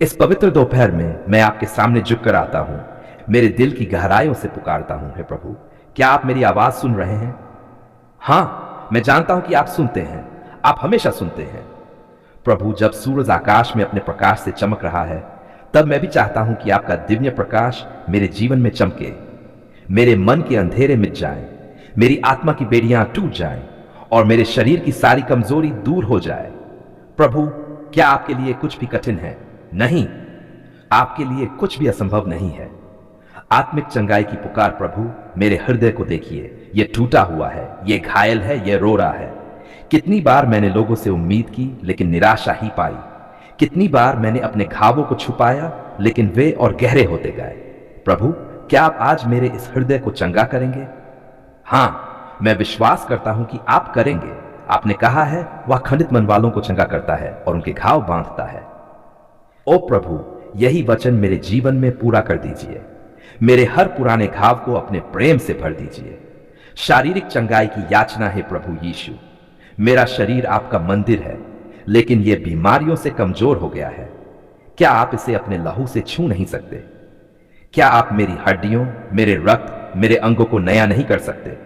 इस पवित्र दोपहर में मैं आपके सामने झुककर आता हूं, मेरे दिल की गहराइयों से पुकारता हूं। हे प्रभु, क्या आप मेरी आवाज सुन रहे हैं? हाँ, मैं जानता हूं कि आप सुनते हैं। आप हमेशा सुनते हैं। प्रभु, जब सूरज आकाश में अपने प्रकाश से चमक रहा है, तब मैं भी चाहता हूं कि आपका दिव्य प्रकाश मेरे जीवन में चमके, मेरे मन के अंधेरे मिट जाएं, मेरी आत्मा की बेड़ियां टूट जाएं और मेरे शरीर की सारी कमजोरी दूर हो जाए। प्रभु, क्या आपके लिए कुछ भी कठिन है? नहीं, आपके लिए कुछ भी असंभव नहीं है। आत्मिक चंगाई की पुकार प्रभु, मेरे हृदय को देखिए। यह टूटा हुआ है, यह घायल है, यह रो रहा है। कितनी बार मैंने लोगों से उम्मीद की लेकिन निराशा ही पाई। कितनी बार मैंने अपने घावों को छुपाया लेकिन वे और गहरे होते गए। प्रभु, क्या आप आज मेरे इस हृदय को चंगा करेंगे? हाँ, मैं विश्वास करता हूं कि आप करेंगे। आपने कहा है, वह खंडित मन वालों को चंगा करता है और उनके घाव बांधता है। ओ प्रभु, यही वचन मेरे जीवन में पूरा कर दीजिए। मेरे हर पुराने घाव को अपने प्रेम से भर दीजिए। शारीरिक चंगाई की याचना है प्रभु यीशु। मेरा शरीर आपका मंदिर है, लेकिन यह बीमारियों से कमजोर हो गया है। क्या आप इसे अपने लहू से छू नहीं सकते? क्या आप मेरी हड्डियों, मेरे रक्त, मेरे अंगों को नया नहीं कर सकते?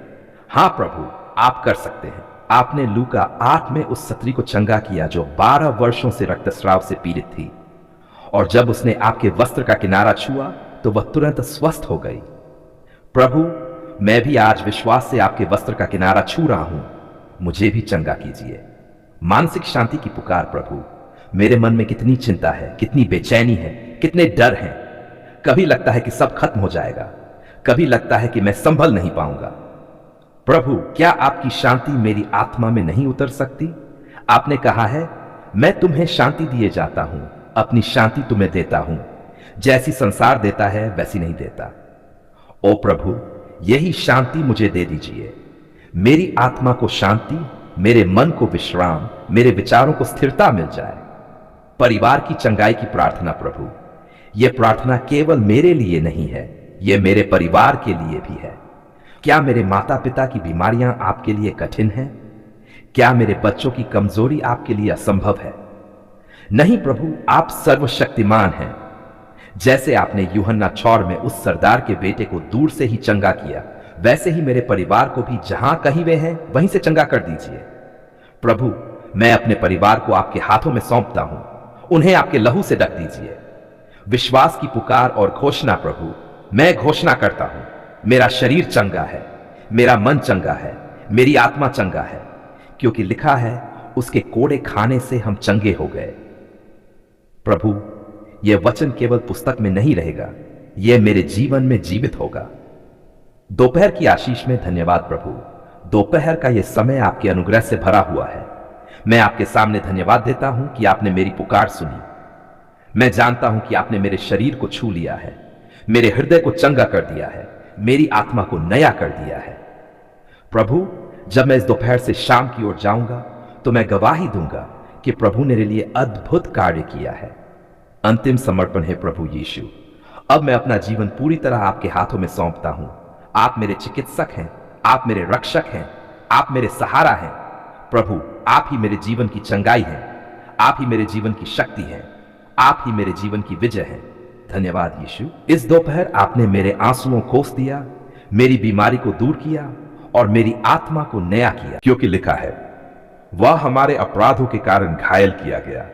हां प्रभु, आप कर सकते हैं। आपने लूका 8 में उस स्त्री को चंगा किया जो 12 वर्षों से रक्तस्राव से पीड़ित थी, और जब उसने आपके वस्त्र का किनारा छुआ तो वह तुरंत स्वस्थ हो गई। प्रभु, मैं भी आज विश्वास से आपके वस्त्र का किनारा छू रहा हूं। मुझे भी चंगा कीजिए। मानसिक शांति की पुकार प्रभु, मेरे मन में कितनी चिंता है, कितनी बेचैनी है, कितने डर हैं। कभी लगता है कि सब खत्म हो जाएगा, कभी लगता है कि मैं संभल नहीं पाऊंगा। प्रभु, क्या आपकी शांति मेरी आत्मा में नहीं उतर सकती? आपने कहा है, मैं तुम्हें शांति दिए जाता हूं, अपनी शांति तुम्हें देता हूं। जैसी संसार देता है वैसी नहीं देता। ओ प्रभु, यही शांति मुझे दे दीजिए। मेरी आत्मा को शांति, मेरे मन को विश्राम, मेरे विचारों को स्थिरता मिल जाए। परिवार की चंगाई की प्रार्थना प्रभु, यह प्रार्थना केवल मेरे लिए नहीं है, यह मेरे परिवार के लिए भी है। क्या मेरे माता पिता की बीमारियां आपके लिए कठिन हैं? क्या मेरे बच्चों की कमजोरी आपके लिए असंभव है? नहीं प्रभु, आप सर्वशक्तिमान हैं। जैसे आपने यूहन्ना 6 में उस सरदार के बेटे को दूर से ही चंगा किया, वैसे ही मेरे परिवार को भी जहां कहीं वे हैं वहीं से चंगा कर दीजिए। प्रभु, मैं अपने परिवार को आपके हाथों में सौंपता हूं। उन्हें आपके लहू से ढक दीजिए। विश्वास की पुकार और घोषणा प्रभु, मैं घोषणा करता हूं, मेरा शरीर चंगा है, मेरा मन चंगा है, मेरी आत्मा चंगा है, क्योंकि लिखा है, उसके कोड़े खाने से हम चंगे हो गए। प्रभु, यह वचन केवल पुस्तक में नहीं रहेगा, यह मेरे जीवन में जीवित होगा। दोपहर की आशीष में धन्यवाद प्रभु। दोपहर का यह समय आपके अनुग्रह से भरा हुआ है। मैं आपके सामने धन्यवाद देता हूं कि आपने मेरी पुकार सुनी। मैं जानता हूं कि आपने मेरे शरीर को छू लिया है, मेरे हृदय को चंगा कर दिया है, मेरी आत्मा को नया कर दिया है। प्रभु, जब मैं इस दोपहर से शाम की ओर जाऊंगा तो मैं गवाही दूंगा कि प्रभु ने मेरे लिए अद्भुत कार्य किया है। अंतिम समर्पण है प्रभु यीशु। अब मैं अपना जीवन पूरी तरह आपके हाथों में सौंपता हूं। आप मेरे चिकित्सक हैं, आप मेरे रक्षक हैं, आप मेरे सहारा हैं। प्रभु, आप ही मेरे जीवन की चंगाई हैं, आप ही मेरे जीवन की शक्ति हैं, आप ही मेरे जीवन की विजय हैं। धन्यवाद यीशु। इस दोपहर आपने मेरे आंसुओं को खोस दिया, मेरी बीमारी को दूर किया और मेरी आत्मा को नया किया, क्योंकि लिखा है, वह हमारे अपराधों के कारण घायल किया गया,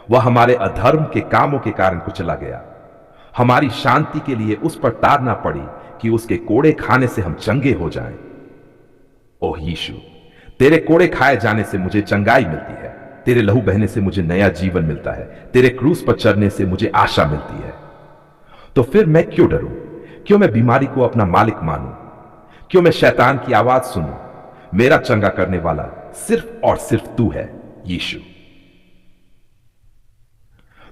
वह हमारे अधर्म के कामों के कारण कुचला गया। हमारी शांति के लिए उस पर ताड़ना पड़ी कि उसके कोड़े खाने से हम चंगे हो जाएं। ओह यीशु, तेरे कोड़े खाए जाने से मुझे चंगाई मिलती है, तेरे लहू बहने से मुझे नया जीवन मिलता है, तेरे क्रूस पर चढ़ने से मुझे आशा मिलती है। तो फिर मैं क्यों डरूं? क्यों मैं बीमारी को अपना मालिक मानूं? क्यों मैं शैतान की आवाज सुनूं? मेरा चंगा करने वाला सिर्फ और सिर्फ तू है यीशु।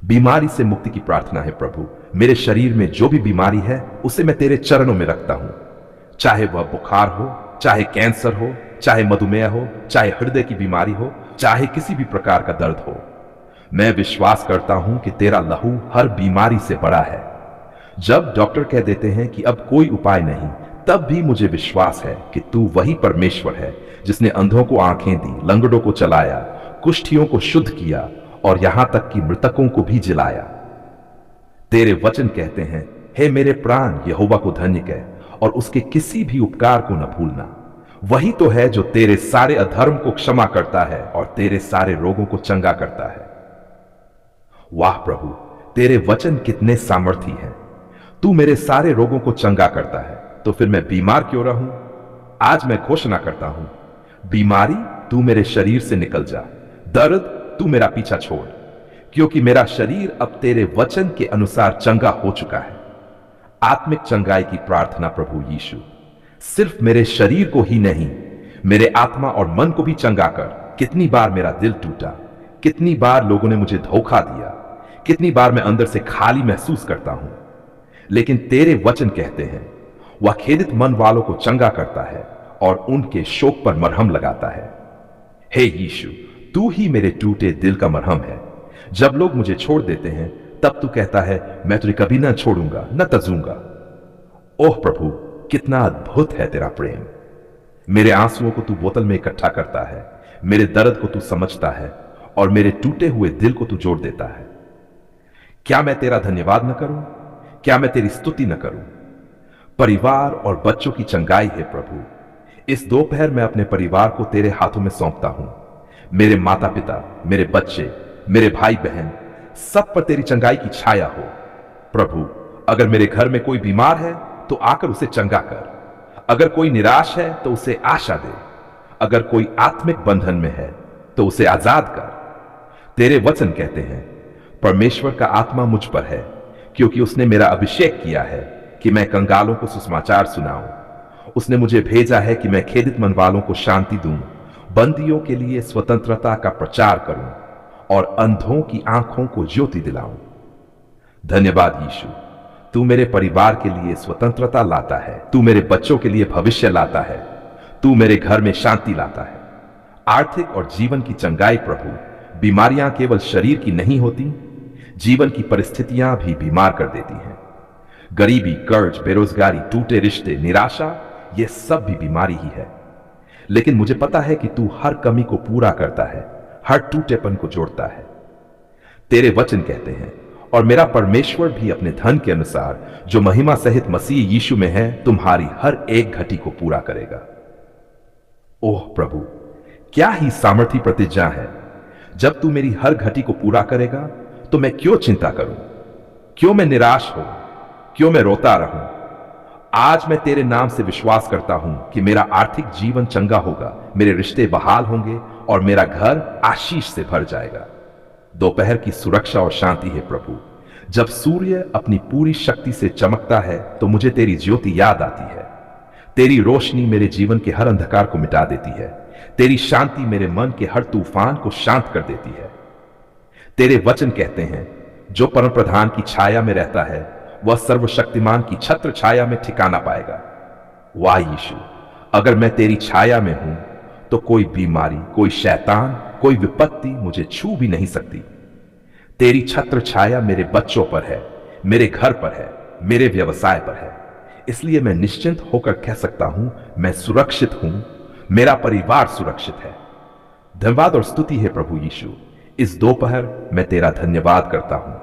बीमारी से मुक्ति की प्रार्थना है प्रभु। मेरे शरीर में जो भी बीमारी है उसे मैं तेरे चरणों में रखता हूं। चाहे वह बुखार हो, चाहे कैंसर हो, चाहे मधुमेह हो, चाहे हृदय की बीमारी हो, चाहे किसी भी प्रकार का दर्द हो, मैं विश्वास करता हूं कि तेरा लहू हर बीमारी से बड़ा है। जब डॉक्टर कह देते हैं कि अब कोई उपाय नहीं, तब भी मुझे विश्वास है कि तू वही परमेश्वर है जिसने अंधों को आंखें दी, लंगड़ों को चलाया, कुष्ठियों को शुद्ध किया और यहां तक कि मृतकों को भी जिलाया। तेरे वचन कहते हैं, हे मेरे प्राण यहोवा को धन्य कह और उसके किसी भी उपकार को न भूलना। वही तो है जो तेरे सारे अधर्म को क्षमा करता है और तेरे सारे रोगों को चंगा करता है। वाह प्रभु, तेरे वचन कितने सामर्थी हैं। तू मेरे सारे रोगों को चंगा करता है, तो फिर मैं बीमार क्यों रहूं? आज मैं घोषणा करता हूं, बीमारी तू मेरे शरीर से निकल जा, दर्द तू मेरा पीछा छोड़, क्योंकि मेरा शरीर अब तेरे वचन के अनुसार चंगा हो चुका है। आत्मिक चंगाई की प्रार्थना प्रभु यीशु, सिर्फ मेरे शरीर को ही नहीं, मेरे आत्मा और मन को भी चंगा कर। कितनी बार मेरा दिल टूटा, कितनी बार लोगों ने मुझे धोखा दिया, कितनी बार मैं अंदर से खाली महसूस करता हूं, लेकिन तेरे वचन कहते हैं वह खेदित मन वालों को चंगा करता है और उनके शोक पर मरहम लगाता है। हे यीशु, तू ही मेरे टूटे दिल का मरहम है। जब लोग मुझे छोड़ देते हैं तब तू कहता है, मैं तुझे कभी ना छोड़ूंगा न तजूंगा। ओह प्रभु, कितना अद्भुत है तेरा प्रेम। मेरे आंसुओं को तू बोतल में इकट्ठा करता है, मेरे दर्द को तू समझता है और मेरे टूटे हुए दिल को तू जोड़ देता है। क्या मैं तेरा धन्यवाद न करूं? क्या मैं तेरी स्तुति न करूं? परिवार और बच्चों की चंगाई है प्रभु। इस दोपहर मैं अपने परिवार को तेरे हाथों में सौंपता हूं। मेरे माता पिता, मेरे बच्चे, मेरे भाई बहन, सब पर तेरी चंगाई की छाया हो। प्रभु, अगर मेरे घर में कोई बीमार है तो आकर उसे चंगा कर। अगर कोई निराश है तो उसे आशा दे। अगर कोई आत्मिक बंधन में है तो उसे आजाद कर। तेरे वचन कहते हैं, परमेश्वर का आत्मा मुझ पर है, क्योंकि उसने मेरा अभिषेक किया है कि मैं कंगालों को सुसमाचार सुनाऊं। उसने मुझे भेजा है कि मैं खेदित मन वालों को शांति दूं, बंदियों के लिए स्वतंत्रता का प्रचार करूं और अंधों की आंखों को ज्योति दिलाऊं। धन्यवाद यीशु, तू मेरे परिवार के लिए स्वतंत्रता लाता है, तू मेरे बच्चों के लिए भविष्य लाता है, तू मेरे घर में शांति लाता है। आर्थिक और जीवन की चंगाई प्रभु। बीमारियां केवल शरीर की नहीं होती, जीवन की परिस्थितियां भी बीमार कर देती हैं। गरीबी, कर्ज, बेरोजगारी, टूटे रिश्ते, निराशा, यह सब भी बीमारी ही है। लेकिन मुझे पता है कि तू हर कमी को पूरा करता है, हर टूटेपन को जोड़ता है। तेरे वचन कहते हैं, और मेरा परमेश्वर भी अपने धन के अनुसार जो महिमा सहित मसीह यीशु में है, तुम्हारी हर एक घटी को पूरा करेगा। ओह प्रभु, क्या ही सामर्थी प्रतिज्ञा है। जब तू मेरी हर घटी को पूरा करेगा तो मैं क्यों चिंता करूं? क्यों मैं निराश हूं? क्यों मैं रोता रहूं? आज मैं तेरे नाम से विश्वास करता हूं कि मेरा आर्थिक जीवन चंगा होगा, मेरे रिश्ते बहाल होंगे और मेरा घर आशीष से भर जाएगा। दोपहर की सुरक्षा और शांति है प्रभु। जब सूर्य अपनी पूरी शक्ति से चमकता है तो मुझे तेरी ज्योति याद आती है। तेरी रोशनी मेरे जीवन के हर अंधकार को मिटा देती है। तेरी शांति मेरे मन के हर तूफान को शांत कर देती है। तेरे वचन कहते हैं, जो परम प्रधान की छाया में रहता है वह सर्वशक्तिमान की छत्र छाया में ठिकाना पाएगा। वाह यीशु, अगर मैं तेरी छाया में हूं तो कोई बीमारी, कोई शैतान, कोई विपत्ति मुझे छू भी नहीं सकती। तेरी छत्र छाया मेरे बच्चों पर है, मेरे घर पर है, मेरे व्यवसाय पर है। इसलिए मैं निश्चिंत होकर कह सकता हूं, मैं सुरक्षित हूं, मेरा परिवार सुरक्षित है। धन्यवाद और स्तुति है प्रभु यीशु। इस दोपहर मैं तेरा धन्यवाद करता हूं।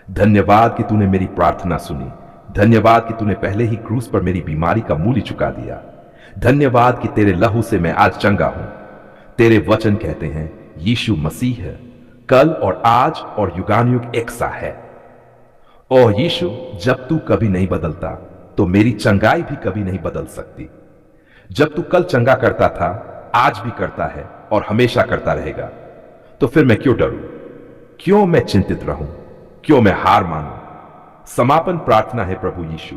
धन्यवाद कि तूने मेरी प्रार्थना सुनी। धन्यवाद कि तूने पहले ही क्रूस पर मेरी बीमारी का मूल्य चुका दिया। धन्यवाद कि तेरे लहू से मैं आज चंगा हूं। तेरे वचन कहते हैं, यीशु मसीह है, कल और आज और युगानुयुग एक सा है। ओह यीशु, जब तू कभी नहीं बदलता तो मेरी चंगाई भी कभी नहीं बदल सकती। जब तू कल चंगा करता था, आज भी करता है और हमेशा करता रहेगा, तो फिर मैं क्यों डरूं? क्यों मैं चिंतित रहूं? क्यों मैं हार मानूं? समापन प्रार्थना है प्रभु यीशु।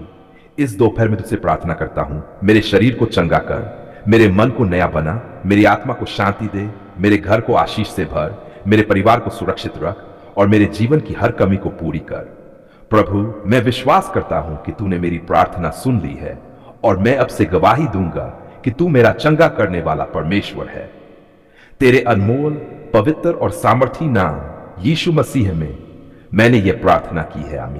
इस दोपहर में तुझसे प्रार्थना करता हूं, मेरे शरीर को चंगा कर, मेरे मन को नया बना, मेरी आत्मा को शांति दे, मेरे घर को आशीष से भर, मेरे परिवार को सुरक्षित रख और मेरे जीवन की हर कमी को पूरी कर। प्रभु, मैं विश्वास करता हूं कि तूने मेरी प्रार्थना सुन ली है और मैं अब से गवाही दूंगा कि तू मेरा चंगा करने वाला परमेश्वर है। तेरे अनमोल, पवित्र और सामर्थी नाम यीशु मसीह में मैंने यह प्रार्थना की है। आमीन।